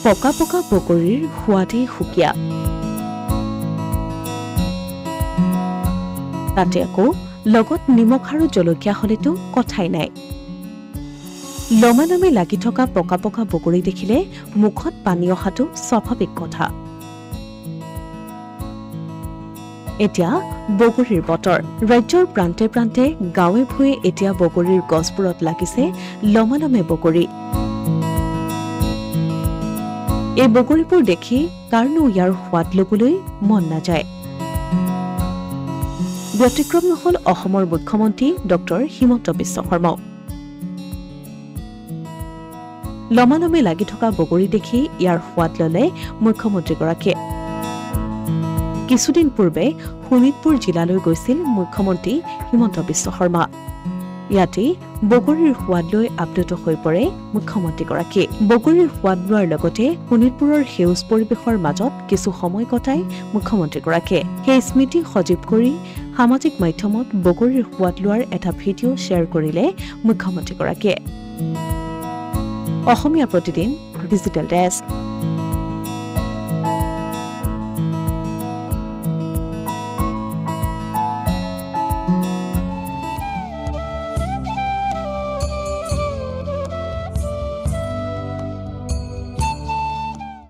পকা পকা বগৰীৰ সোৱাদেই সুকীয়া। তাতে আকৌ লগত নিমখ আৰু জলকীয়া হ'লেতো কথাই নাই। লমালমে লাগি থকা পকা পকা বগৰী দেখিলে মুখত পানী অহাটো স্বাভাৱিক কথা। এতিয়া বগৰীৰ বতৰ। ৰাজ্যৰ প্ৰান্তে প্ৰান্তে গাঁৱে ভূঞে এতিয়া বগৰীৰ গছবোৰত লাগিছে লমালমে বগৰী। এই বগৰীবোৰ দেখি কাৰনো ইয়াৰ সোৱাদ ল'বলৈ মন নাযায়। ব্যতিক্ৰম নহল অসমৰ মুখ্যমন্ত্ৰী ডক্টৰ হিমন্ত বিশ্ব শৰ্মাও। লমালমে লাগি থকা বগৰী দেখি ইয়াৰ সোৱাদ ল'লে মুখ্যমন্ত্ৰীগৰাকীয়ে। কিছুদিন পূৰ্বে শোণিতপুৰ জিলালৈ গৈছিল মুখ্যমন্ত্ৰী হিমন্ত বিশ্ব শৰ্মা। ইয়াতে বগৰীৰ সোৱাদ লৈ আপ্লুত হৈ পৰে মুখ্যমন্ত্ৰীগৰাকী। বগৰীৰ সোৱাদ লোৱাৰ লগতে শোণিতপুৰৰ সেউজ পৰিৱেশৰ মাজত কিছু সময় কটাই মুখ্যমন্ত্ৰীগৰাকীয়ে। সেই স্মৃতি সজীৱ কৰি সামাজিক মাধ্যমত বগৰীৰ সোৱাদ লোৱাৰ এটা ভিডিঅ' শ্বেয়াৰ কৰিলে মুখ্যমন্ত্ৰীগৰাকীয়ে। Asomiya Pratidin digital desk.